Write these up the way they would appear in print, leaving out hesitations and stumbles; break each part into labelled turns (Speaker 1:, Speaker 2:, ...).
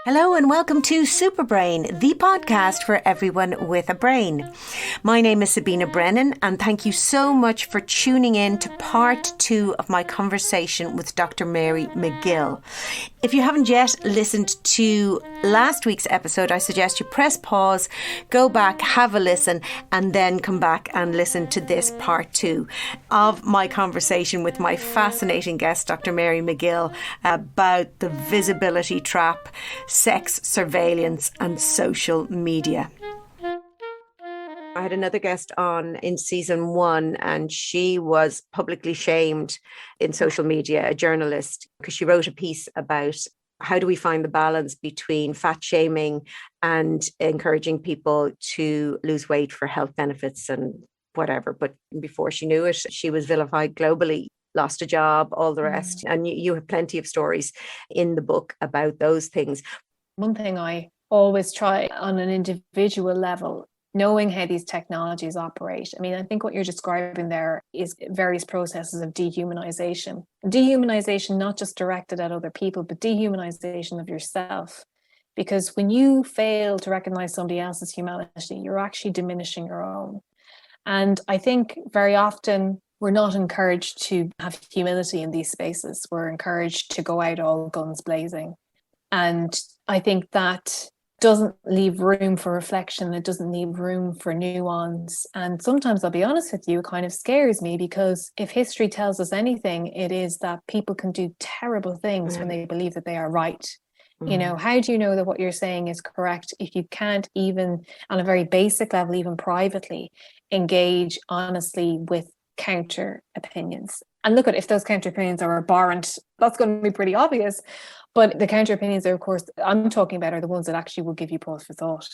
Speaker 1: Hello and welcome to Superbrain, the podcast for everyone with a brain. My name is Sabina Brennan and thank you so much for tuning in to part 2 of my conversation with Dr. Mary McGill. If you haven't yet listened to last week's episode, I suggest you press pause, go back, have a listen, and then come back and listen to this part 2 of my conversation with my fascinating guest, Dr. Mary McGill, about the visibility trap, sex surveillance and social media. I had another guest on in season 1 and she was publicly shamed in social media, a journalist, because she wrote a piece about how do we find the balance between fat shaming and encouraging people to lose weight for health benefits and whatever. But before she knew it, she was vilified globally, lost a job, all the rest. And you have plenty of stories in the book about those things.
Speaker 2: One thing I always try on an individual level, knowing how these technologies operate. I mean, I think what you're describing there is various processes of dehumanization. Dehumanization, not just directed at other people, but dehumanization of yourself. Because when you fail to recognize somebody else's humanity, you're actually diminishing your own. And I think very often we're not encouraged to have humility in these spaces. We're encouraged to go out all guns blazing. And I think that doesn't leave room for reflection. It doesn't leave room for nuance. And sometimes, I'll be honest with you, it kind of scares me, because if history tells us anything, it is that people can do terrible things when they believe that they are right. You know, how do you know that what you're saying is correct if you can't even, on a very basic level, even privately, engage honestly with counter opinions? And look at, if those counter opinions are abhorrent, that's going to be pretty obvious. But the counter opinions, of course, I'm talking about are the ones that actually will give you pause for thought.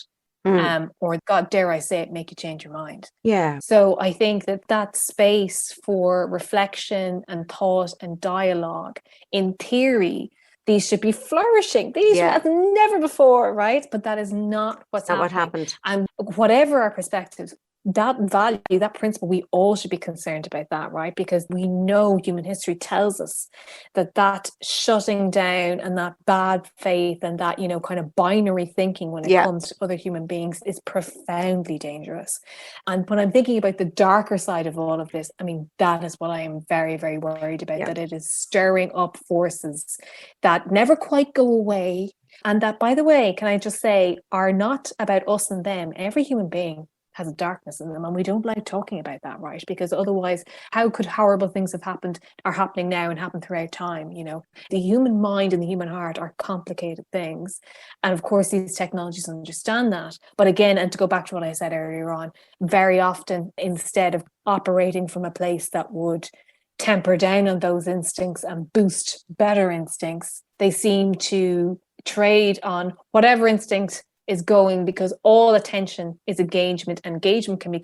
Speaker 2: Or, God, dare I say it, make you change your mind.
Speaker 1: Yeah.
Speaker 2: So I think that space for reflection and thought and dialogue, in theory, these should be flourishing. These as never before, right? But that is not what's happening.
Speaker 1: What happened.
Speaker 2: And whatever our perspectives, that value, that principle, we all should be concerned about that, right? Because we know human history tells us that shutting down and that bad faith and that, you know, kind of binary thinking when it comes to other human beings is profoundly dangerous. And when I'm thinking about the darker side of all of this, I mean, that is what I am very, very worried about, that it is stirring up forces that never quite go away. And that, by the way, can I just say, are not about us and them. Every human being has a darkness in them, and we don't like talking about that, right? Because otherwise, how could horrible things have happened, are happening now and happen throughout time? You know, the human mind and the human heart are complicated things, and of course these technologies understand that. But again, and to go back to what I said earlier on, very often, instead of operating from a place that would temper down on those instincts and boost better instincts, they seem to trade on whatever instinct is going, because all attention is engagement. Engagement can be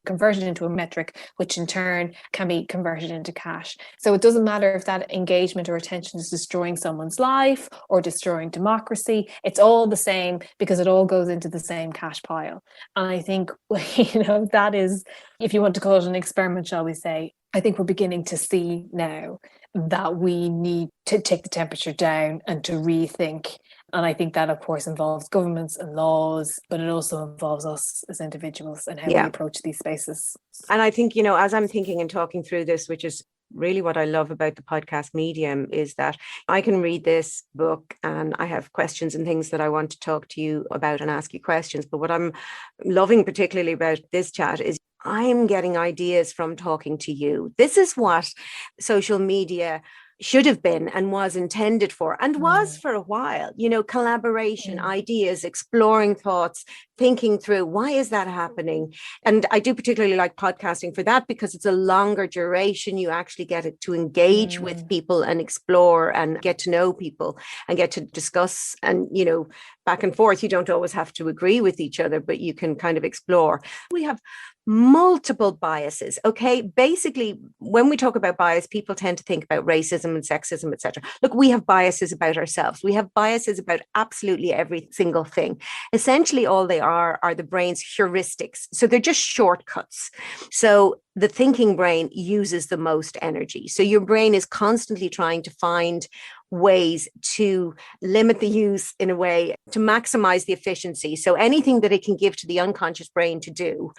Speaker 2: converted into a metric, which in turn can be converted into cash. So it doesn't matter if that engagement or attention is destroying someone's life or destroying democracy. It's all the same, because it all goes into the same cash pile. And I think, you know, that is, if you want to call it an experiment, shall we say, I think we're beginning to see now that we need to take the temperature down and to rethink. And I think that, of course, involves governments and laws, but it also involves us as individuals and how we approach these spaces.
Speaker 1: And I think, you know, as I'm thinking and talking through this, which is really what I love about the podcast medium, is that I can read this book and I have questions and things that I want to talk to you about and ask you questions. But what I'm loving particularly about this chat is I'm getting ideas from talking to you. This is what social media should have been and was intended for, and was for a while, you know, collaboration, ideas, exploring thoughts, thinking through why is that happening. And I do particularly like podcasting for that, because it's a longer duration. You actually get it to engage with people and explore and get to know people and get to discuss and, you know, back and forth. You don't always have to agree with each other, but you can kind of explore. We have multiple biases. Okay. Basically, when we talk about bias, people tend to think about racism and sexism, etc. Look, we have biases about ourselves. We have biases about absolutely every single thing. Essentially, all they are the brain's heuristics. So they're just shortcuts. So the thinking brain uses the most energy. So your brain is constantly trying to find ways to limit the use in a way to maximize the efficiency. So anything that it can give to the unconscious brain to do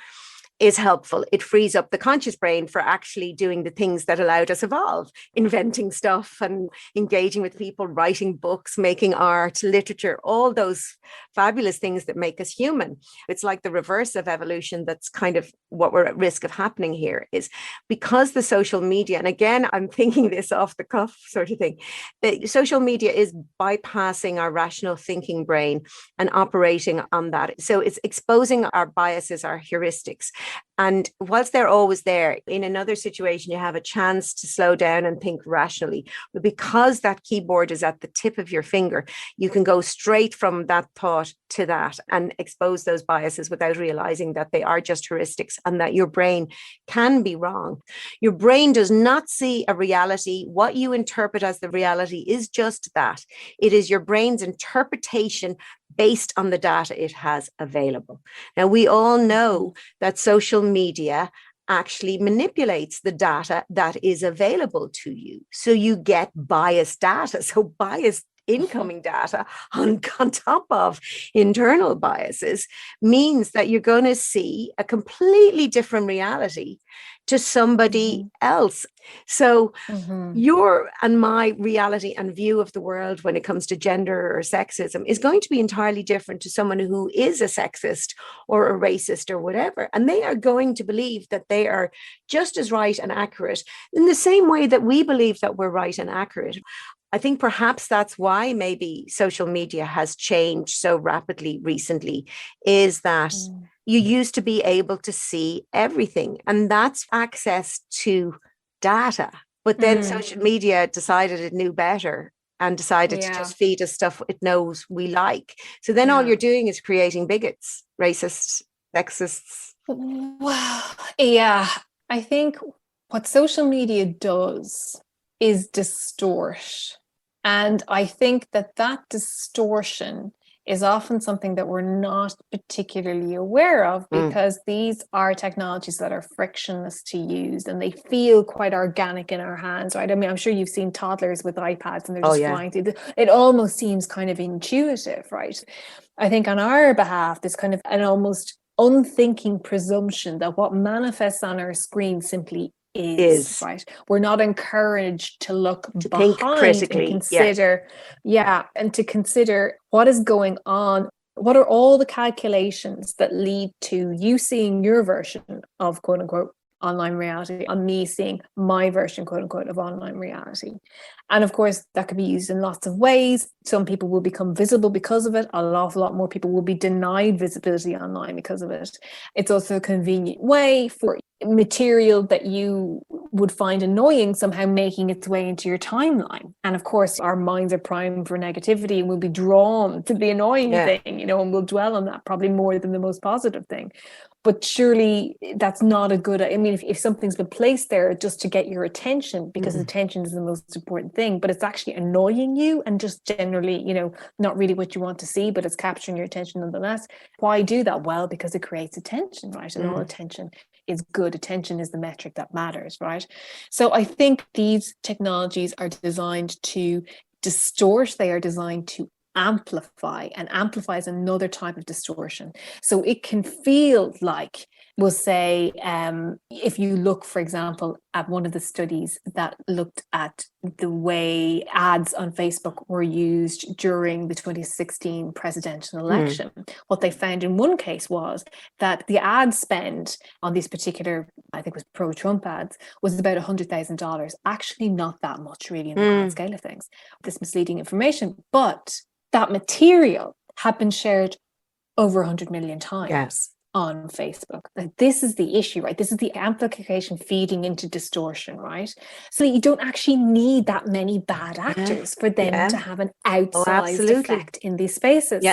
Speaker 1: is helpful. It frees up the conscious brain for actually doing the things that allowed us evolve, inventing stuff and engaging with people, writing books, making art, literature, all those fabulous things that make us human. It's like the reverse of evolution. That's kind of what we're at risk of happening here, is because the social media, and again, I'm thinking this off the cuff sort of thing, the social media is bypassing our rational thinking brain and operating on that. So it's exposing our biases, our heuristics. And whilst they're always there, in another situation, you have a chance to slow down and think rationally. But because that keyboard is at the tip of your finger, you can go straight from that thought to that and expose those biases without realizing that they are just heuristics and that your brain can be wrong. Your brain does not see a reality. What you interpret as the reality is just that. It is your brain's interpretation based on the data it has available. Now, we all know that social media actually manipulates the data that is available to you. So you get biased data. So biased incoming data on top of internal biases means that you're going to see a completely different reality to somebody else. So your and my reality and view of the world when it comes to gender or sexism is going to be entirely different to someone who is a sexist or a racist or whatever. And they are going to believe that they are just as right and accurate in the same way that we believe that we're right and accurate. I think perhaps that's why maybe social media has changed so rapidly recently, is that you used to be able to see everything, and that's access to data. But then social media decided it knew better and decided to just feed us stuff it knows we like. So then all you're doing is creating bigots, racists, sexists.
Speaker 2: Well, yeah, I think what social media does is distort. And I think that distortion is often something that we're not particularly aware of, because these are technologies that are frictionless to use and they feel quite organic in our hands, right? I mean, I'm sure you've seen toddlers with iPads and they're just flying through. It almost seems kind of intuitive, right? I think on our behalf, there's kind of an almost unthinking presumption that what manifests on our screen simply is right. We're not encouraged to look
Speaker 1: to
Speaker 2: behind
Speaker 1: think critically,
Speaker 2: and consider, and to consider what is going on. What are all the calculations that lead to you seeing your version of quote unquote online reality and me seeing my version, quote unquote, of online reality? And of course, that could be used in lots of ways. Some people will become visible because of it. An awful lot more people will be denied visibility online because of it. It's also a convenient way for material that you would find annoying somehow making its way into your timeline. And of course, our minds are primed for negativity and we'll be drawn to the annoying thing, and we'll dwell on that probably more than the most positive thing. But surely that's not a good, I mean, if something's been placed there just to get your attention, because attention is the most important thing, but it's actually annoying you and just generally, not really what you want to see, but it's capturing your attention nonetheless. Why do that? Well, because it creates attention, right? And all attention is good. Attention is the metric that matters, right? So I think these technologies are designed to distort. They are designed to amplify, and amplify is another type of distortion. So it can feel like, we'll say, if you look, for example, at one of the studies that looked at the way ads on Facebook were used during the 2016 presidential election, what they found in one case was that the ad spend on these particular, I think it was pro-Trump ads, was about $100,000. Actually not that much really in the grand scale of things. This misleading information, but that material had been shared over 100 million times on Facebook. Like, this is the issue, right? This is the amplification feeding into distortion, right? So you don't actually need that many bad actors for them to have an outsized effect in these spaces,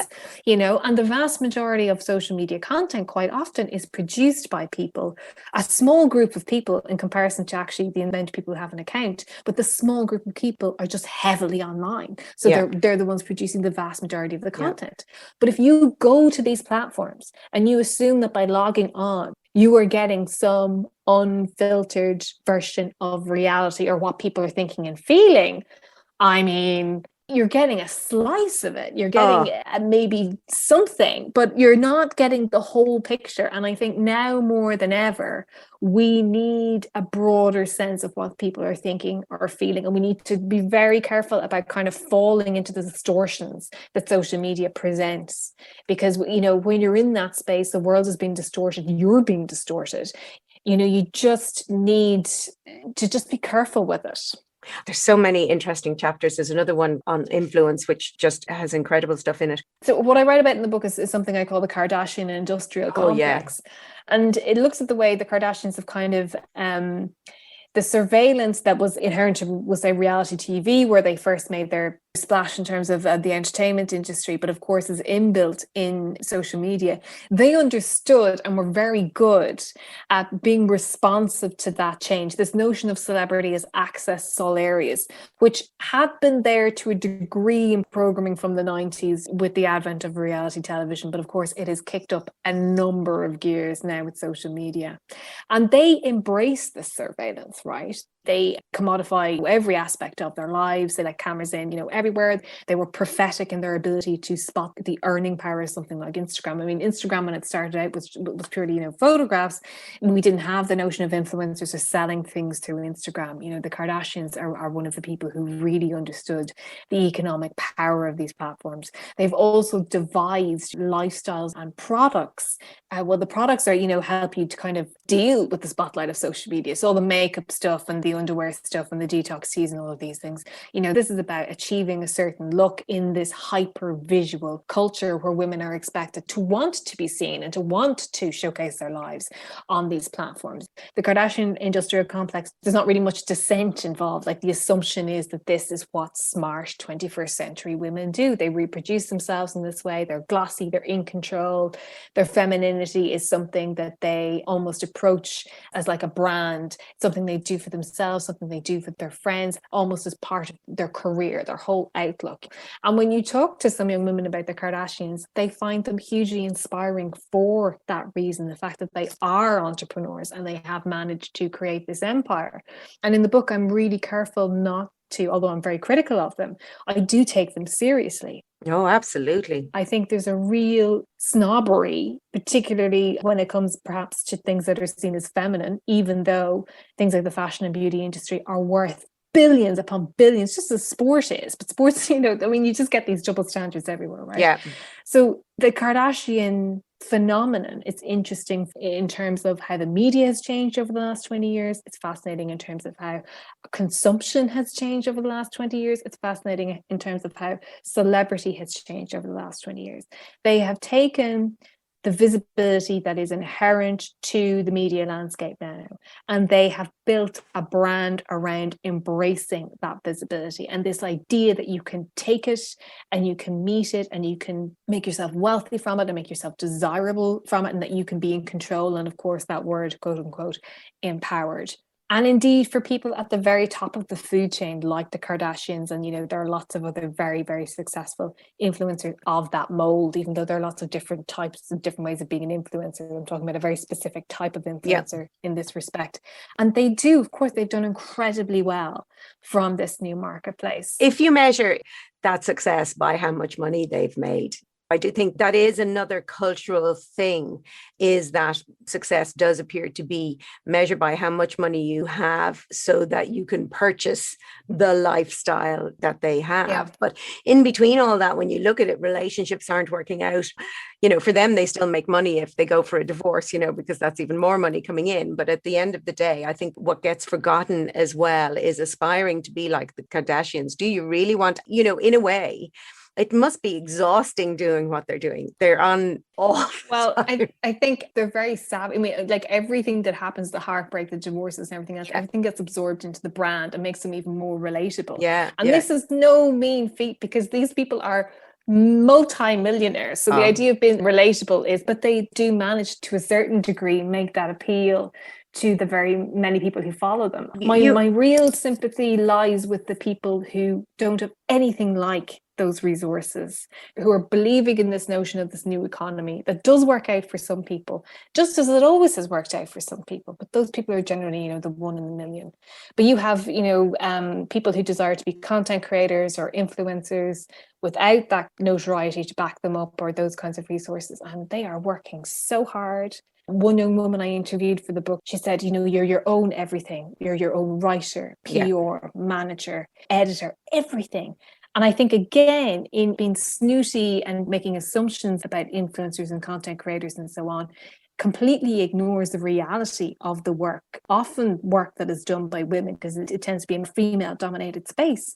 Speaker 2: and the vast majority of social media content quite often is produced by people, a small group of people in comparison to actually the amount of people who have an account, but the small group of people are just heavily online. So they're the ones producing the vast majority of the content. But if you go to these platforms and you assume that by logging on, you are getting some unfiltered version of reality or what people are thinking and feeling, I mean, you're getting a slice of it. You're getting
Speaker 1: Oh,
Speaker 2: maybe something, but you're not getting the whole picture. And I think now more than ever, we need a broader sense of what people are thinking or feeling. And we need to be very careful about kind of falling into the distortions that social media presents. Because, you know, when you're in that space, the world is being distorted, you're being distorted. You know, you just need to just be careful with it.
Speaker 1: there's so many interesting chapters. There's another one on influence, which just has incredible stuff in it.
Speaker 2: So what I write about in the book is something I call the Kardashian industrial
Speaker 1: Oh, yeah.
Speaker 2: complex. And it looks at the way the Kardashians have kind of the surveillance that was inherent to, was a reality TV, where they first made their splash in terms of the entertainment industry, but of course is inbuilt in social media. They understood and were very good at being responsive to that change. This notion of celebrity as access to all areas, which had been there to a degree in programming from the 90s with the advent of reality television, but of course it has kicked up a number of gears now with social media. And they embrace this surveillance, right? They commodify every aspect of their lives. They let cameras in, you know, everywhere. They were prophetic in their ability to spot the earning power of something like Instagram. I mean, Instagram, when it started out, was purely, you know, photographs. And we didn't have the notion of influencers or selling things through Instagram. You know, the Kardashians are one of the people who really understood the economic power of these platforms. They've also devised lifestyles and products. Well, the products are, you know, help you to kind of deal with the spotlight of social media. So all the makeup stuff and the underwear stuff and the detox teas and all of these things. You know, this is about achieving a certain look in this hyper visual culture where women are expected to want to be seen and to want to showcase their lives on these platforms. The Kardashian industrial complex, there's not really much dissent involved. Like, the assumption is that this is what smart 21st century women do. They reproduce themselves in this way. They're glossy, they're in control. Their femininity is something that they almost approach as like a brand, something they do for themselves, something they do for their friends, almost as part of their career, their whole outlook. And when you talk to some young women about the Kardashians, they find them hugely inspiring for that reason, the fact that they are entrepreneurs and they have managed to create this empire. And in the book, I'm really careful not to, although I'm very critical of them, I do take them seriously.
Speaker 1: Oh, absolutely.
Speaker 2: I think there's a real snobbery, particularly when it comes perhaps to things that are seen as feminine, even though things like the fashion and beauty industry are worth billions upon billions, just as sport is. But sports, you know, I mean, you just get these double standards everywhere, right?
Speaker 1: Yeah.
Speaker 2: So the Kardashian phenomenon, it's interesting in terms of how the media has changed over the last 20 years. It's fascinating in terms of how consumption has changed over the last 20 years. It's fascinating in terms of how celebrity has changed over the last 20 years. They have taken the visibility that is inherent to the media landscape now, and they have built a brand around embracing that visibility and this idea that you can take it and you can meet it and you can make yourself wealthy from it and make yourself desirable from it, and that you can be in control, and of course that word, quote unquote, empowered. And indeed, for people at the very top of the food chain, like the Kardashians, and, you know, there are lots of other very, very successful influencers of that mold, even though there are lots of different types and different ways of being an influencer. I'm talking about a very specific type of influencer in this respect. And they do, of course, they've done incredibly well from this new marketplace.
Speaker 1: If you measure that success by how much money they've made, I do think that is another cultural thing, is that success does appear to be measured by how much money you have so that you can purchase the lifestyle that they have.
Speaker 2: Yeah.
Speaker 1: But in between all that, when you look at it, relationships aren't working out. You know, for them, they still make money if they go for a divorce, you know, because that's even more money coming in. But at the end of the day, I think what gets forgotten as well is aspiring to be like the Kardashians. Do you really want, you know, in a way, it must be exhausting doing what they're doing. They're on all.
Speaker 2: Well, I think they're very savvy. I mean, like everything that happens, the heartbreak, the divorces and everything else, everything gets absorbed into the brand and makes them even more relatable.
Speaker 1: Yeah.
Speaker 2: And this is no mean feat, because these people are multi-millionaires. So the idea of being relatable is, but they do manage to a certain degree make that appeal to the very many people who follow them. My real sympathy lies with the people who don't have anything like those resources, who are believing in this notion of this new economy that does work out for some people, just as it always has worked out for some people. But those people are generally, the one in a million. But you have, people who desire to be content creators or influencers without that notoriety to back them up, or those kinds of resources. And they are working so hard. One young woman I interviewed for the book, she said, you're your own everything. You're your own writer, PR, manager, editor, everything. And I think, again, in being snooty and making assumptions about influencers and content creators and so on, completely ignores the reality of the work, often work that is done by women, because it tends to be in a female-dominated space.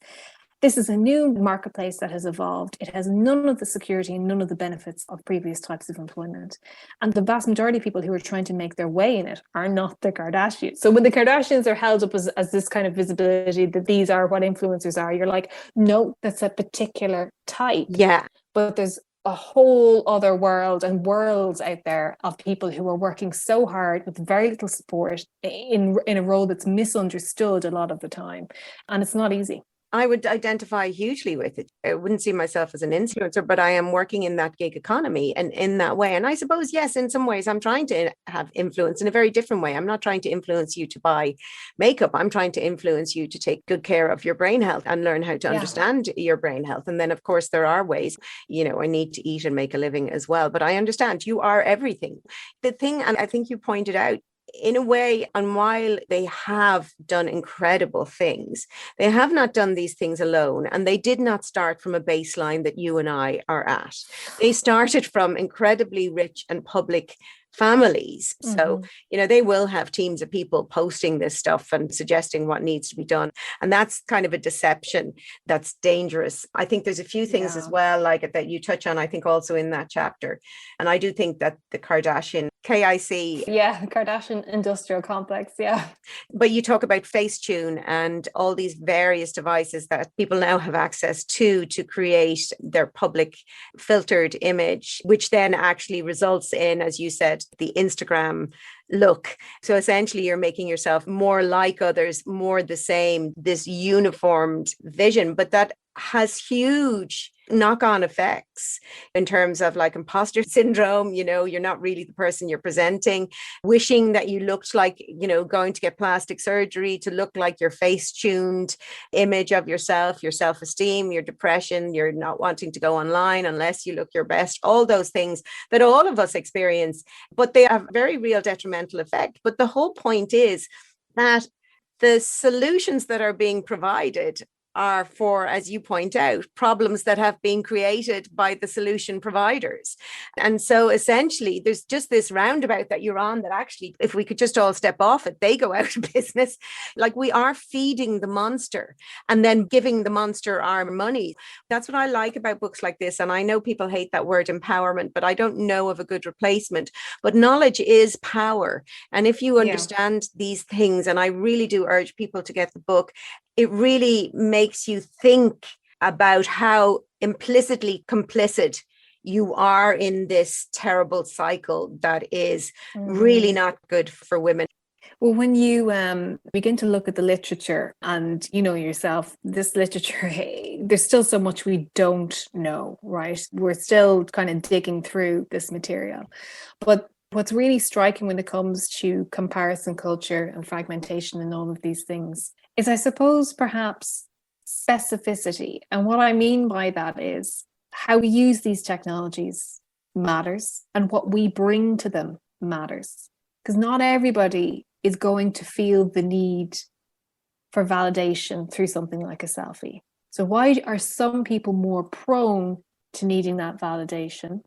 Speaker 2: This is a new marketplace that has evolved. It has none of the security and none of the benefits of previous types of employment. And the vast majority of people who are trying to make their way in it are not the Kardashians. So when the Kardashians are held up as this kind of visibility, that these are what influencers are, you're like, no, that's a particular type.
Speaker 1: Yeah.
Speaker 2: But there's a whole other world and worlds out there of people who are working so hard with very little support in a role that's misunderstood a lot of the time. And it's not easy.
Speaker 1: I would identify hugely with it. I wouldn't see myself as an influencer, but I am working in that gig economy and in that way. And I suppose, yes, in some ways, I'm trying to have influence in a very different way. I'm not trying to influence you to buy makeup. I'm trying to influence you to take good care of your brain health and learn how to understand your brain health. And then, of course, there are ways, I need to eat and make a living as well. But I understand you are everything. The thing, and I think you pointed out, in a way, and while they have done incredible things, they have not done these things alone. And they did not start from a baseline that you and I are at. They started from incredibly rich and public families. So, they will have teams of people posting this stuff and suggesting what needs to be done. And that's kind of a deception that's dangerous. I think there's a few things as well, like that you touch on, I think also in that chapter. And I do think that the Kardashian, KIC.
Speaker 2: Yeah, the Kardashian industrial complex. Yeah.
Speaker 1: But you talk about Facetune and all these various devices that people now have access to create their public filtered image, which then actually results in, as you said, the Instagram look. So essentially you're making yourself more like others, more the same, this uniformed vision, but that has huge knock-on effects in terms of like imposter syndrome. You're not really the person you're presenting, wishing that you looked like, going to get plastic surgery to look like your face-tuned image of yourself, your self-esteem, your depression, you're not wanting to go online unless you look your best, all those things that all of us experience, but they have very real detrimental effect. But the whole point is that the solutions that are being provided are for, as you point out, problems that have been created by the solution providers. And so essentially there's just this roundabout that you're on that actually, if we could just all step off it, they go out of business. Like we are feeding the monster and then giving the monster our money. That's what I like about books like this. And I know people hate that word empowerment, but I don't know of a good replacement. But knowledge is power. And if you understand these things, and I really do urge people to get the book, it really makes you think about how implicitly complicit you are in this terrible cycle that is really not good for women.
Speaker 2: Well, when you begin to look at the literature and yourself, this literature, there's still so much we don't know, right? We're still kind of digging through this material. But what's really striking when it comes to comparison culture and fragmentation and all of these things is, I suppose, perhaps specificity. And what I mean by that is how we use these technologies matters and what we bring to them matters. Because not everybody is going to feel the need for validation through something like a selfie. So why are some people more prone to needing that validation?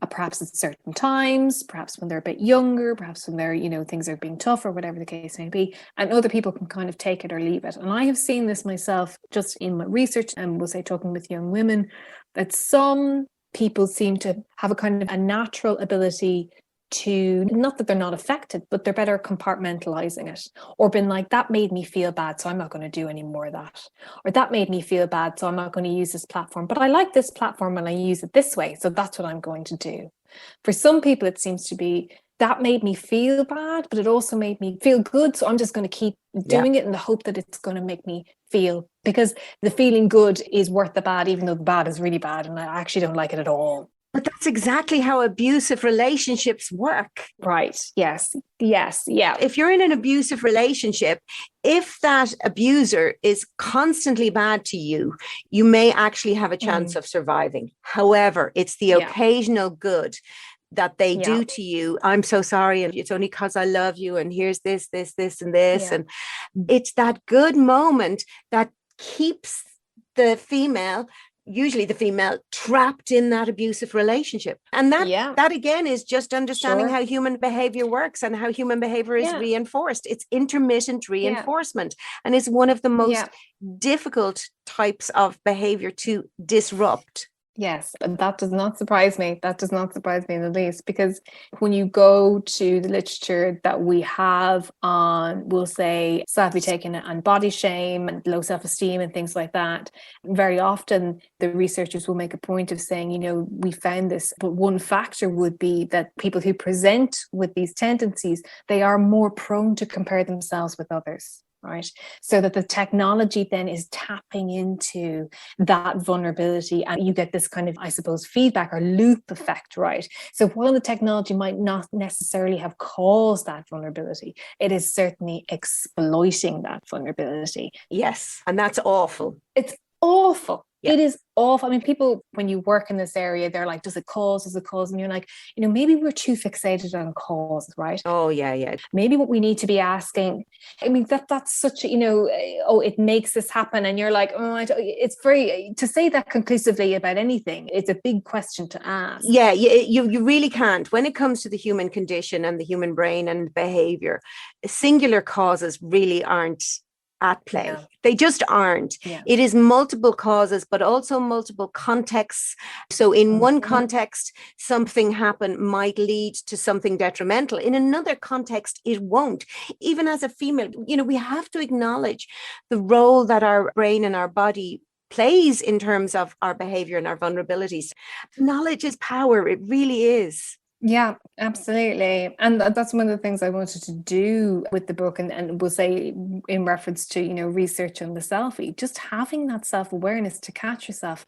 Speaker 2: Perhaps at certain times, perhaps when they're a bit younger, perhaps when they're, things are being tough or whatever the case may be, and other people can kind of take it or leave it. And I have seen this myself just in my research and we'll say talking with young women, that some people seem to have a kind of a natural ability to, not that they're not affected, but they're better compartmentalizing it, or been like, that made me feel bad, so I'm not going to do any more of that, or that made me feel bad, so I'm not going to use this platform, but I like this platform and I use it this way, so that's what I'm going to do. For some people, it seems to be that made me feel bad, but it also made me feel good. So I'm just going to keep doing it in the hope that it's going to make me feel, because the feeling good is worth the bad, even though the bad is really bad. And I actually don't like it at all.
Speaker 1: But that's exactly how abusive relationships work.
Speaker 2: Right. Yes. Yes. Yeah.
Speaker 1: If you're in an abusive relationship, if that abuser is constantly bad to you, you may actually have a chance of surviving. However, it's the occasional good that they do to you. I'm so sorry, and it's only because I love you, and here's this, this, this, and this. And it's that good moment that keeps the female, usually the female, trapped in that abusive relationship. And that again is just understanding how human behavior works and how human behavior is reinforced. It's intermittent reinforcement, and is one of the most difficult types of behavior to disrupt.
Speaker 2: Yes, and that does not surprise me. That does not surprise me in the least, because when you go to the literature that we have on, we'll say, selfie-taking and body shame and low self-esteem and things like that, very often the researchers will make a point of saying, you know, we found this, but one factor would be that people who present with these tendencies, they are more prone to compare themselves with others. Right. So that the technology then is tapping into that vulnerability, and you get this kind of, I suppose, feedback or loop effect. Right. So while the technology might not necessarily have caused that vulnerability, it is certainly exploiting that vulnerability.
Speaker 1: Yes. And that's awful.
Speaker 2: It's awful. Yeah. It is awful. I mean, people, when you work in this area, they're like, does it cause? Does it cause? And you're like, you know, maybe we're too fixated on cause, right?
Speaker 1: Oh, yeah, yeah.
Speaker 2: Maybe what we need to be asking, I mean, that's such a, you know, oh, it makes this happen. And you're like, oh, it's very, to say that conclusively about anything, it's a big question to ask.
Speaker 1: Yeah, you really can't. When it comes to the human condition and the human brain and behavior, singular causes really aren't at play. Yeah. They just aren't. Yeah. It is multiple causes, but also multiple contexts. So in one context, something happen might lead to something detrimental. In another context, it won't. Even as a female, you know, we have to acknowledge the role that our brain and our body plays in terms of our behavior and our vulnerabilities. Knowledge is power. It really is.
Speaker 2: Yeah, absolutely. And that's one of the things I wanted to do with the book, and we'll say in reference to, you know, research on the selfie, just having that self-awareness to catch yourself.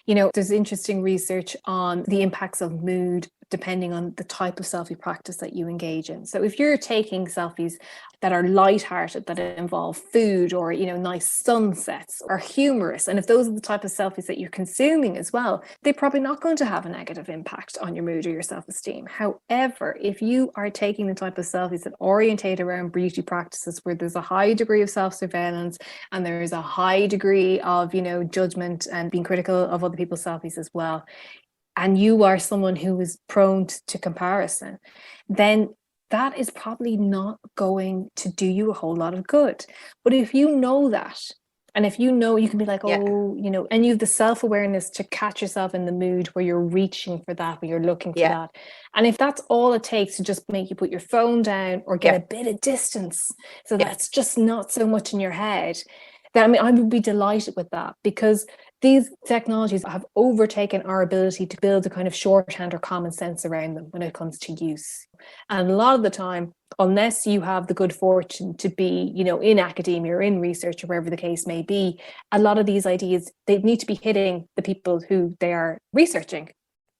Speaker 2: You know, there's interesting research on the impacts of mood depending on the type of selfie practice that you engage in. So if you're taking selfies that are lighthearted, that involve food or, you know, nice sunsets, or humorous, and if those are the type of selfies that you're consuming as well, they're probably not going to have a negative impact on your mood or your self-esteem. However, if you are taking the type of selfies that orientate around beauty practices where there's a high degree of self-surveillance and there is a high degree of, you know, judgment and being critical of other people's selfies as well, and you are someone who is prone to comparison, then that is probably not going to do you a whole lot of good. But if you know that, and if you know, you can be like, oh, you know, and you have the self-awareness to catch yourself in the mood where you're reaching for that, where you're looking for that. And if that's all it takes to just make you put your phone down or get a bit of distance, so that's just not so much in your head, then, I mean, I would be delighted with that, because these technologies have overtaken our ability to build a kind of shorthand or common sense around them when it comes to use. And a lot of the time, unless you have the good fortune to be, you know, in academia or in research or wherever the case may be, a lot of these ideas, they need to be hitting the people who they are researching.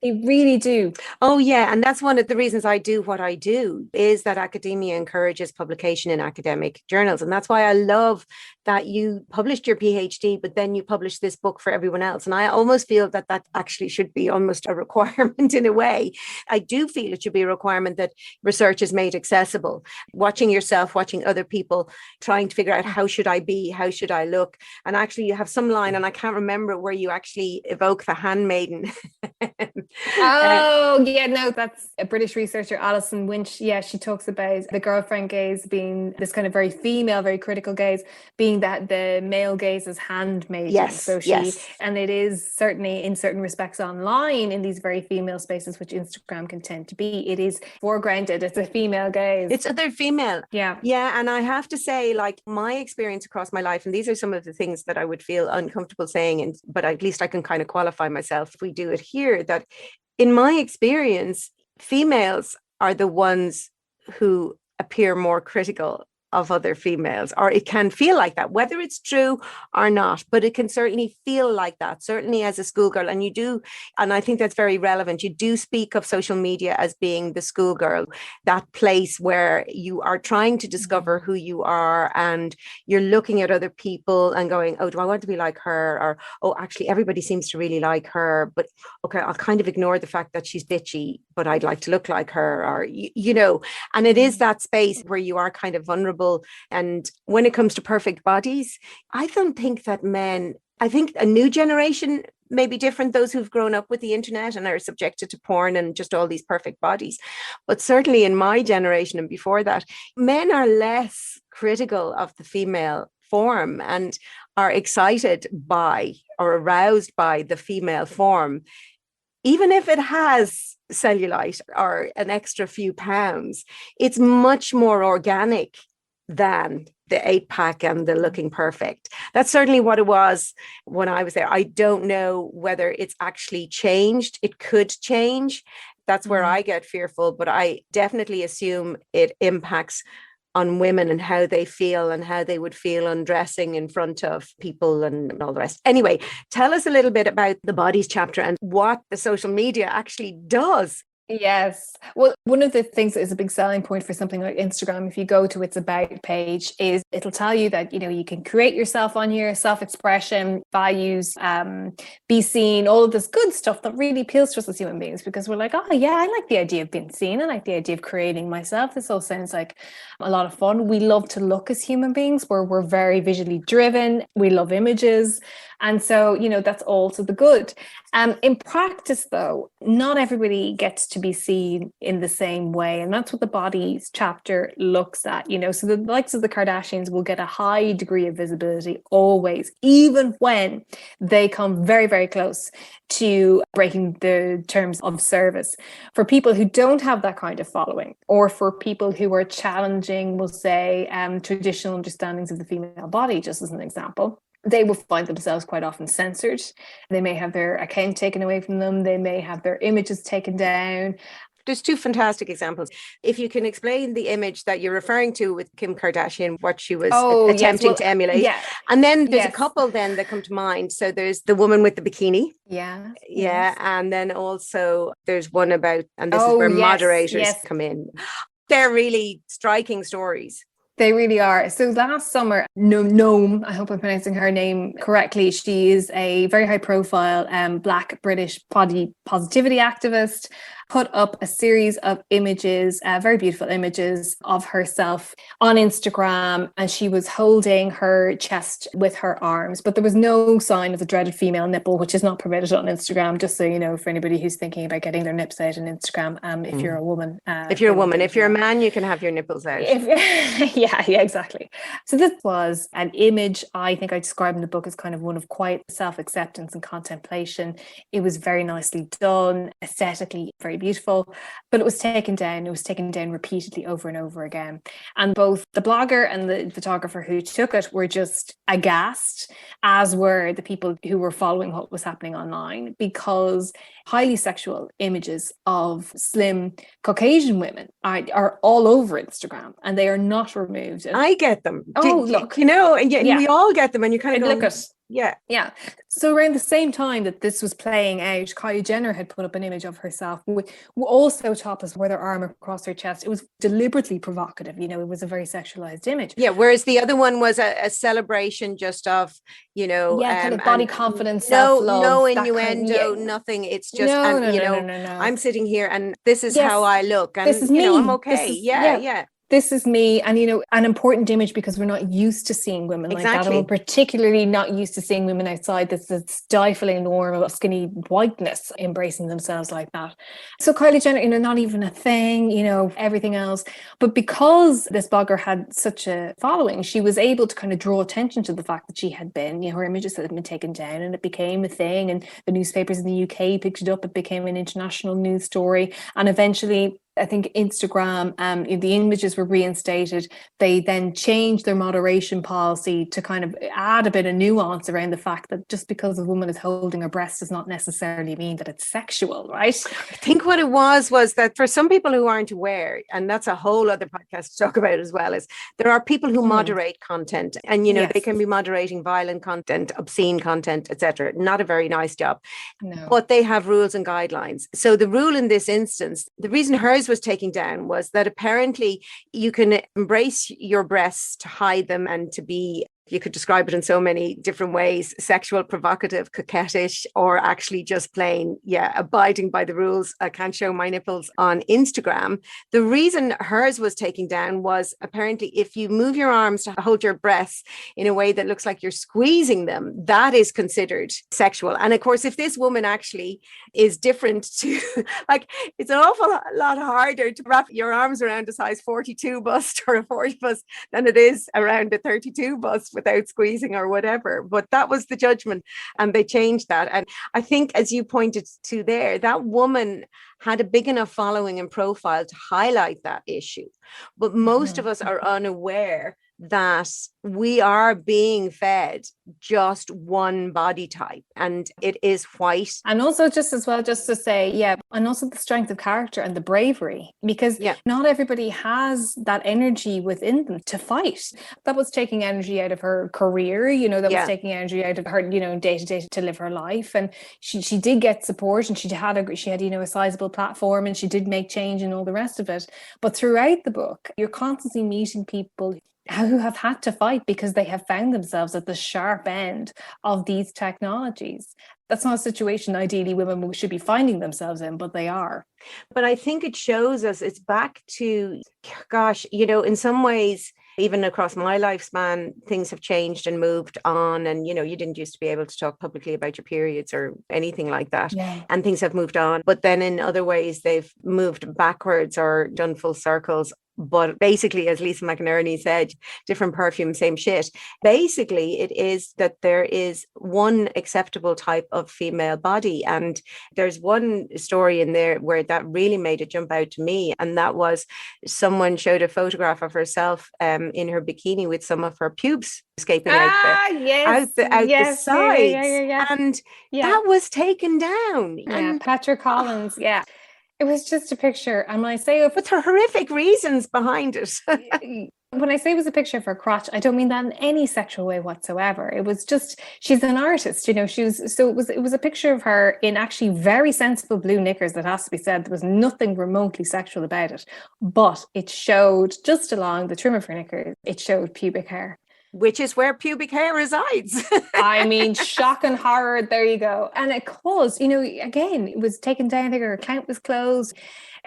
Speaker 2: They really do.
Speaker 1: Oh, yeah. And that's one of the reasons I do what I do, is that academia encourages publication in academic journals. And that's why I love that you published your PhD, but then you published this book for everyone else. And I almost feel that that actually should be almost a requirement in a way. I do feel it should be a requirement that research is made accessible. Watching yourself, watching other people, trying to figure out how should I be, how should I look? And actually you have some line, and I can't remember, where you actually evoke the handmaiden.
Speaker 2: Oh, yeah, no, that's a British researcher, Alison Winch. Yeah, she talks about the girlfriend gaze being this kind of very female, very critical gaze, being that the male gaze is handmaiden.
Speaker 1: Yes,
Speaker 2: so and it is certainly in certain respects online in these very female spaces, which Instagram can tend to be. It is foregrounded. It's a female gaze.
Speaker 1: It's other female.
Speaker 2: Yeah.
Speaker 1: Yeah. And I have to say, like, my experience across my life, and these are some of the things that I would feel uncomfortable saying, but at least I can kind of qualify myself if we do it here, that in my experience, females are the ones who appear more critical of other females, or it can feel like that, whether it's true or not, but it can certainly feel like that, certainly as a schoolgirl. And you do, and I think that's very relevant, you do speak of social media as being the schoolgirl, that place where you are trying to discover who you are, and you're looking at other people and going, oh, do I want to be like her? Or, oh, actually everybody seems to really like her, but okay, I'll kind of ignore the fact that she's bitchy, but I'd like to look like her. Or, you know, and it is that space where you are kind of vulnerable. And when it comes to perfect bodies, I don't think that men, I think a new generation may be different, those who've grown up with the internet and are subjected to porn and just all these perfect bodies. But certainly in my generation and before that, men are less critical of the female form and are excited by or aroused by the female form, even if it has cellulite or an extra few pounds. It's much more organic than the 8-pack and the looking perfect. That's certainly what it was when I was there. I don't know whether it's actually changed. It could change. That's where I get fearful, but I definitely assume it impacts on women and how they feel and how they would feel undressing in front of people and all the rest. Anyway, tell us a little bit about the bodies chapter and what the social media actually does.
Speaker 2: Yes. Well, one of the things that is a big selling point for something like Instagram, if you go to its about page, is it'll tell you that, you know, you can create yourself on here, self-expression, values, be seen, all of this good stuff that really appeals to us as human beings, because we're like, oh yeah, I like the idea of being seen. I like the idea of creating myself. This all sounds like a lot of fun. We love to look as human beings, where we're very visually driven. We love images. And so, you know, that's all to the good. In practice, though, not everybody gets to be seen in the same way. And that's what the bodies chapter looks at, you know. So the likes of the Kardashians will get a high degree of visibility always, even when they come very, very close to breaking the terms of service. For people who don't have that kind of following, or for people who are challenging, we'll say, traditional understandings of the female body, just as an example, they will find themselves quite often censored. They may have their account taken away from them. They may have their images taken down.
Speaker 1: There's two fantastic examples. If you can explain the image that you're referring to with Kim Kardashian, what she was attempting to emulate.
Speaker 2: Yeah.
Speaker 1: And then there's a couple then that come to mind. So there's the woman with the bikini.
Speaker 2: Yeah.
Speaker 1: Yeah. And then also there's one about, and this is where moderators come in. They're really striking stories.
Speaker 2: They really are. So last summer, Noam, I hope I'm pronouncing her name correctly. She is a very high profile Black British body positivity activist, put up a series of images, very beautiful images of herself on Instagram. And she was holding her chest with her arms, but there was no sign of the dreaded female nipple, which is not permitted on Instagram, just so you know, for anybody who's thinking about getting their nips out on Instagram. If you're a woman.
Speaker 1: If you're a woman, if you're a man, you can have your nipples out.
Speaker 2: Yeah, exactly. So this was an image I think I describe in the book as kind of one of quiet self-acceptance and contemplation. It was very nicely done, aesthetically very beautiful, but it was taken down. It was taken down repeatedly over and over again. And both the blogger and the photographer who took it were just aghast, as were the people who were following what was happening online, because highly sexual images of slim Caucasian women are all over Instagram, and they are not removed.
Speaker 1: I get them.
Speaker 2: Look.
Speaker 1: You know, and we all get them, and you kind of go,
Speaker 2: look at. Yeah. So around the same time that this was playing out, Kylie Jenner had put up an image of herself with also topless with her arm across her chest. It was deliberately provocative. You know, it was a very sexualized image.
Speaker 1: Yeah. Whereas the other one was a celebration just of, you know,
Speaker 2: kind of body confidence,
Speaker 1: self-love. No innuendo, nothing. It's just,
Speaker 2: no.
Speaker 1: I'm sitting here and this is how I look. And,
Speaker 2: this is me.
Speaker 1: I'm okay. Yeah.
Speaker 2: This is me. And, you know, an important image because we're not used to seeing women like that. And we're particularly not used to seeing women outside this stifling norm of skinny whiteness embracing themselves like that. So Kylie Jenner, you know, not even a thing, you know, everything else. But because this blogger had such a following, she was able to kind of draw attention to the fact that she had been, you know, her images had been taken down, and it became a thing. And the newspapers in the UK picked it up. It became an international news story. And eventually I think Instagram, the images were reinstated. They then changed their moderation policy to kind of add a bit of nuance around the fact that just because a woman is holding her breast does not necessarily mean that it's sexual, right?
Speaker 1: I think what it was that for some people who aren't aware, and that's a whole other podcast to talk about as well, is there are people who moderate content, and they can be moderating violent content, obscene content, etc. Not a very nice job.
Speaker 2: No.
Speaker 1: But they have rules and guidelines. So the rule in this instance, the reason hers was taken down was that apparently you can embrace your breasts to hide them and to be, you could describe it in so many different ways: sexual, provocative, coquettish, or actually just plain, abiding by the rules. I can't show my nipples on Instagram. The reason hers was taken down was apparently if you move your arms to hold your breasts in a way that looks like you're squeezing them, that is considered sexual. And of course, if this woman actually is different to, like, it's an awful lot harder to wrap your arms around a size 42 bust or a 40 bust than it is around a 32 bust without squeezing or whatever. But that was the judgment, and they changed that. And I think, as you pointed to there, that woman had a big enough following and profile to highlight that issue. But most of us are unaware that we are being fed just one body type, and it is white.
Speaker 2: And also just to say, and also the strength of character and the bravery, because not everybody has that energy within them to fight. That was taking energy out of her career, that was taking energy out of her, day to day to live her life. And she did get support, and she had a sizable platform, and she did make change and all the rest of it. But throughout the book, you're constantly meeting people who have had to fight because they have found themselves at the sharp end of these technologies. That's not a situation ideally women should be finding themselves in, but they are.
Speaker 1: But I think it shows us, it's back to, gosh, in some ways, even across my lifespan, things have changed and moved on. And, you didn't used to be able to talk publicly about your periods or anything like that.
Speaker 2: Yeah.
Speaker 1: And things have moved on. But then in other ways, they've moved backwards or done full circles. But basically, as Lisa McInerney said, different perfume, same shit. Basically, it is that there is one acceptable type of female body. And there's one story in there where that really made it jump out to me. And that was someone showed a photograph of herself in her bikini with some of her pubes escaping out the sides. And that was taken down.
Speaker 2: Yeah,
Speaker 1: and
Speaker 2: Patrick Collins, It was just a picture. And when I say
Speaker 1: with her horrific reasons behind it.
Speaker 2: When I say it was a picture of her crotch, I don't mean that in any sexual way whatsoever. It was just, she's an artist, it was a picture of her in actually very sensible blue knickers. That has to be said. There was nothing remotely sexual about it, but it showed just along the trim of her knickers, it showed pubic hair.
Speaker 1: Which is where pubic hair resides.
Speaker 2: I mean, shock and horror, there you go. And it caused, again, it was taken down, I think her account was closed.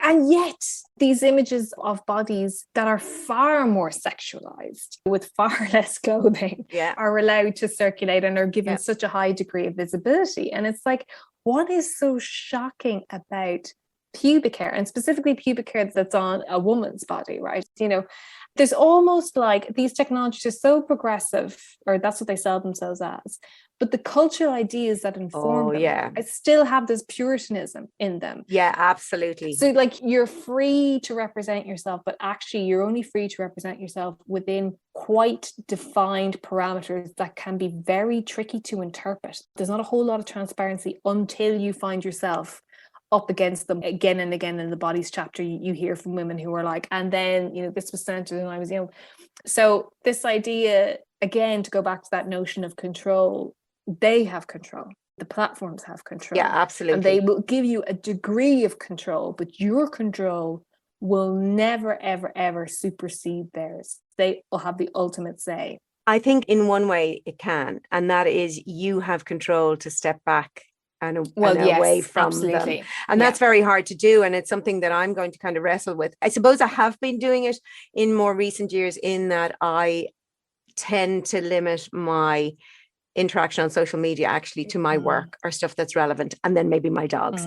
Speaker 2: And yet these images of bodies that are far more sexualized with far less clothing are allowed to circulate and are given such a high degree of visibility. And it's like, what is so shocking about pubic hair, and specifically pubic hair that's on a woman's body, right? There's almost like these technologies are so progressive, or that's what they sell themselves as, but the cultural ideas that inform them I still have this puritanism in them.
Speaker 1: Yeah, absolutely.
Speaker 2: So like, you're free to represent yourself, but actually you're only free to represent yourself within quite defined parameters that can be very tricky to interpret. There's not a whole lot of transparency until you find yourself up against them again and again. In the bodies chapter, you hear from women who are like, and then this was centered and I was so this idea, again, to go back to that notion of control, they have control, the platforms have control,
Speaker 1: absolutely,
Speaker 2: and they will give you a degree of control, but your control will never ever ever supersede theirs. They will have the ultimate say.
Speaker 1: I think in one way it can, and that is you have control to step back and away from them. And that's very hard to do. And it's something that I'm going to kind of wrestle with. I suppose I have been doing it in more recent years, in that I tend to limit my interaction on social media actually to my work or stuff that's relevant, and then maybe my dogs.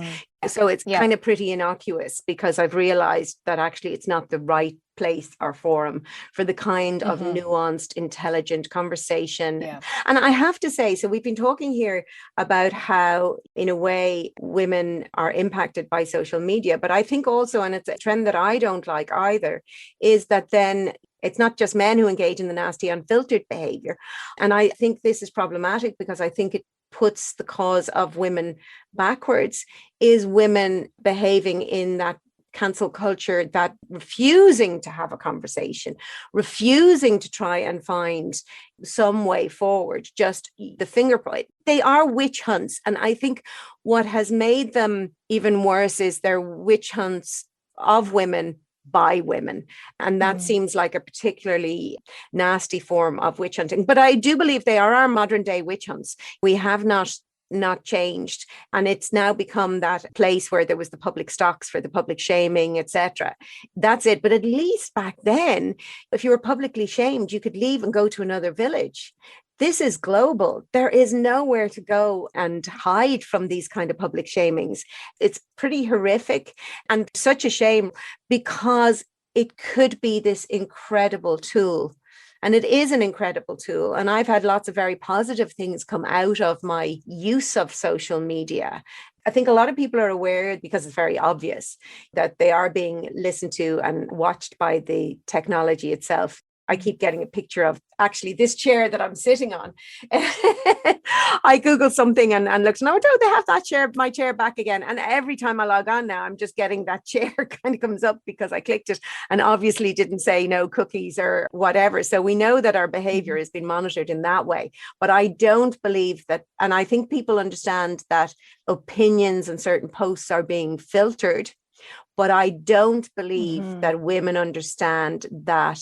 Speaker 1: So it's kind of pretty innocuous, because I've realized that actually it's not the right place or forum for the kind of nuanced, intelligent conversation. And I have to say, so we've been talking here about how, in a way, women are impacted by social media. But I think also, and it's a trend that I don't like either, is that then it's not just men who engage in the nasty, unfiltered behavior. And I think this is problematic, because I think it puts the cause of women backwards, is women behaving in that cancel culture, that refusing to have a conversation, refusing to try and find some way forward, just the finger point. They are witch hunts. And I think what has made them even worse is they're witch hunts of women by women. And that seems like a particularly nasty form of witch hunting. But I do believe they are our modern day witch hunts. We have not changed, and it's now become that place where there was the public stocks for the public shaming, etc. That's it. But at least back then, if you were publicly shamed, you could leave and go to another village. This is global. There is nowhere to go and hide from these kind of public shamings. It's pretty horrific, and such a shame, because it could be this incredible tool. And it is an incredible tool. And I've had lots of very positive things come out of my use of social media. I think a lot of people are aware, because it's very obvious, that they are being listened to and watched by the technology itself. I keep getting a picture of actually this chair that I'm sitting on. I Googled something and looked, no, don't they have that chair, my chair back again? And every time I log on now, I'm just getting that chair kind of comes up because I clicked it and obviously didn't say no cookies or whatever. So we know that our behavior has been monitored in that way. But I don't believe that, and I think people understand that opinions and certain posts are being filtered, but I don't believe that women understand that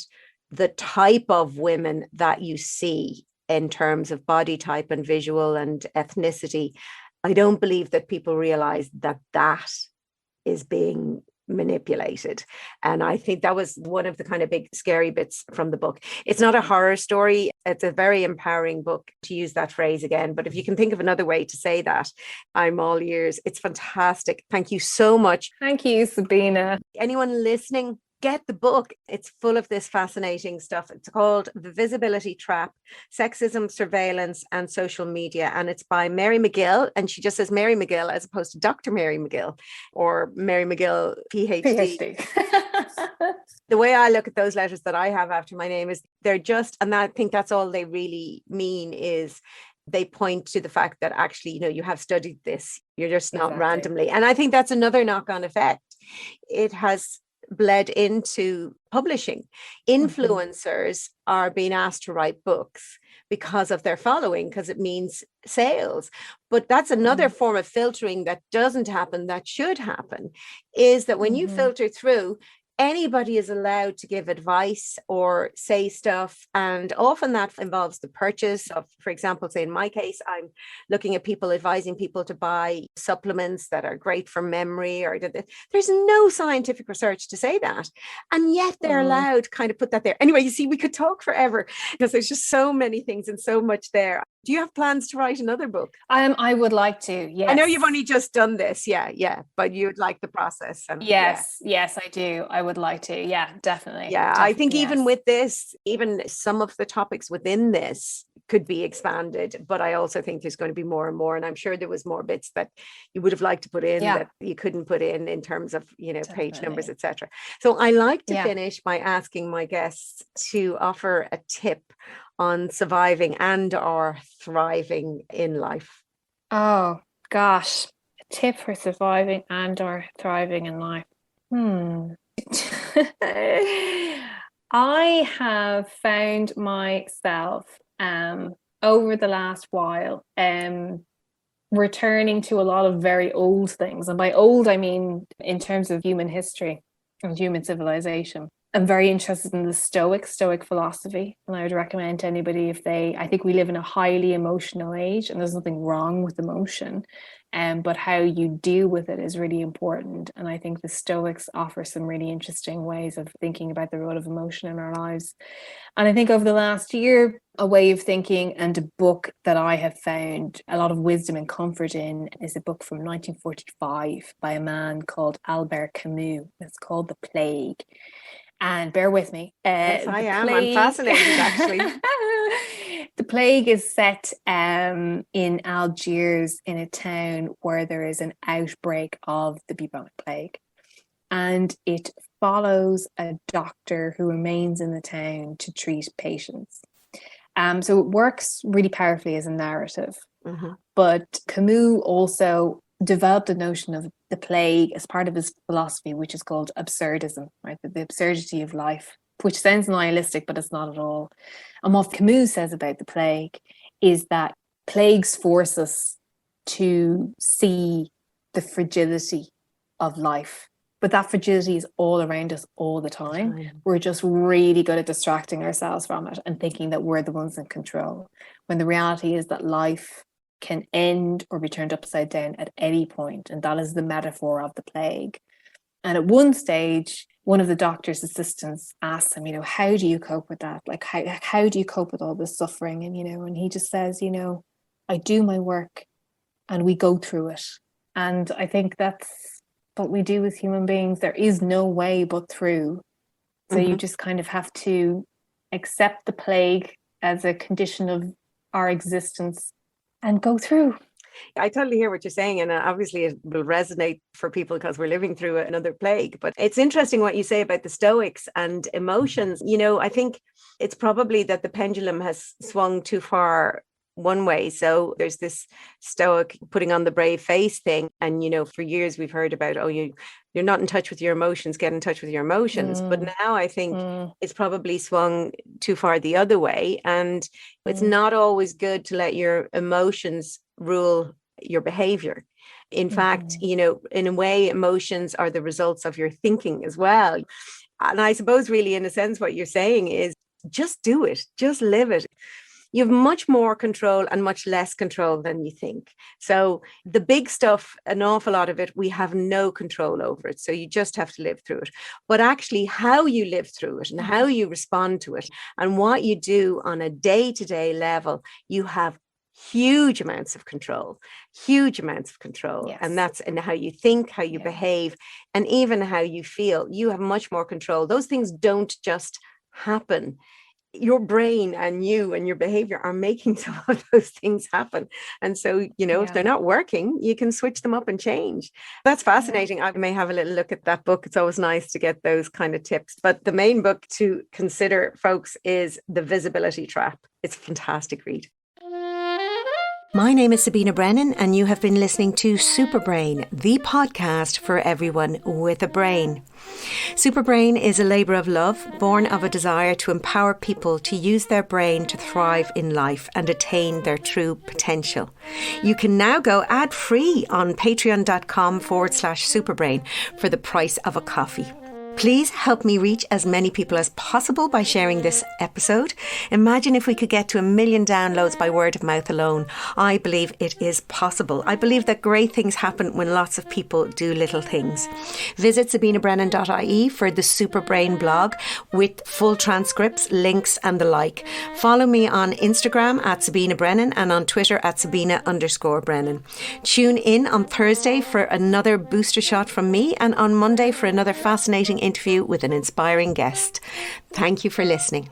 Speaker 1: the type of women that you see in terms of body type and visual and ethnicity, I don't believe that people realize that that is being manipulated. And I think that was one of the kind of big scary bits from the book. It's not a horror story. It's a very empowering book, to use that phrase again. But if you can think of another way to say that, I'm all ears. It's fantastic. Thank you so much.
Speaker 2: Thank you, Sabina.
Speaker 1: Anyone listening, get the book. It's full of this fascinating stuff. It's called The Visibility Trap: Sexism, Surveillance and Social Media. And it's by Mary McGill. And she just says Mary McGill as opposed to Dr. Mary McGill or Mary McGill, PhD. The way I look at those letters that I have after my name is they're just, and I think that's all they really mean, is they point to the fact that actually, you know, you have studied this. You're just not randomly. And I think that's another knock-on effect. It has bled into publishing. Influencers are being asked to write books because of their following, because it means sales. But that's another form of filtering that doesn't happen, that should happen, is that when you filter through, anybody is allowed to give advice or say stuff. And often that involves the purchase of, for example, say in my case, I'm looking at people advising people to buy supplements that are great for memory, or there's no scientific research to say that. And yet they're allowed to kind of put that there. Anyway, you see, we could talk forever because there's just so many things and so much there. Do you have plans to write another book?
Speaker 2: I would like to, yes.
Speaker 1: I know you've only just done this, yeah, but you'd like the process. And,
Speaker 2: yes, I do. I would like to, definitely.
Speaker 1: Yeah, I think even with this, even some of the topics within this could be expanded, but I also think there's going to be more and more. And I'm sure there was more bits that you would have liked to put in that you couldn't put in terms of, you know, page numbers, etc. So I like to finish by asking my guests to offer a tip on surviving and or thriving in life.
Speaker 2: Oh gosh, a tip for surviving and or thriving in life. I have found myself over the last while returning to a lot of very old things. And by old, I mean in terms of human history and human civilization. I'm very interested in the Stoic philosophy. And I would recommend to anybody I think we live in a highly emotional age, and there's nothing wrong with emotion. But how you deal with it is really important. And I think the Stoics offer some really interesting ways of thinking about the role of emotion in our lives. And I think over the last year, a way of thinking and a book that I have found a lot of wisdom and comfort in is a book from 1945 by a man called Albert Camus. It's called The Plague. And bear with me.
Speaker 1: Yes, I am. I'm fascinated, actually.
Speaker 2: The Plague is set in Algiers, in a town where there is an outbreak of the bubonic plague. And it follows a doctor who remains in the town to treat patients. So it works really powerfully as a narrative.
Speaker 1: Mm-hmm.
Speaker 2: But Camus also developed a notion of the plague as part of his philosophy, which is called absurdism, right? The absurdity of life, which sounds nihilistic, but it's not at all. And what Camus says about the plague is that plagues force us to see the fragility of life. But that fragility is all around us all the time. We're just really good at distracting ourselves from it and thinking that we're the ones in control, when the reality is that life can end or be turned upside down at any point. And that is the metaphor of the plague. And at one stage, one of the doctor's assistants asks him, how do you cope with that? Like, how do you cope with all this suffering? And, and he just says, I do my work and we go through it. And I think that's what we do as human beings. There is no way but through. So you just kind of have to accept the plague as a condition of our existence and go through.
Speaker 1: I totally hear what you're saying. And obviously it will resonate for people because we're living through another plague. But it's interesting what you say about the Stoics and emotions. I think it's probably that the pendulum has swung too far one way. So there's this Stoic putting on the brave face thing. And, for years we've heard about, you're not in touch with your emotions, get in touch with your emotions. But now I think it's probably swung too far the other way. And it's not always good to let your emotions rule your behavior. In fact, in a way, emotions are the results of your thinking as well. And I suppose really, in a sense, what you're saying is just do it, just live it. You have much more control and much less control than you think. So the big stuff, an awful lot of it, we have no control over it. So you just have to live through it. But actually how you live through it and how you respond to it and what you do on a day-to-day level, you have huge amounts of control. Yes. And that's in how you think, how you behave, and even how you feel. You have much more control. Those things don't just happen. Your brain and you and your behavior are making some of those things happen. And so, if they're not working, you can switch them up and change. That's fascinating. I may have a little look at that book. It's always nice to get those kind of tips. But the main book to consider, folks, is The Visibility Trap. It's a fantastic read. My name is Sabina Brennan, and you have been listening to Superbrain, the podcast for everyone with a brain. Superbrain is a labour of love, born of a desire to empower people to use their brain to thrive in life and attain their true potential. You can now go ad-free on patreon.com/superbrain for the price of a coffee. Please help me reach as many people as possible by sharing this episode. Imagine if we could get to 1 million downloads by word of mouth alone. I believe it is possible. I believe that great things happen when lots of people do little things. Visit sabinabrennan.ie for the Superbrain blog with full transcripts, links and the like. Follow me on Instagram at Sabina Brennan and on Twitter at Sabina_Brennan. Tune in on Thursday for another booster shot from me and on Monday for another fascinating interview with an inspiring guest. Thank you for listening.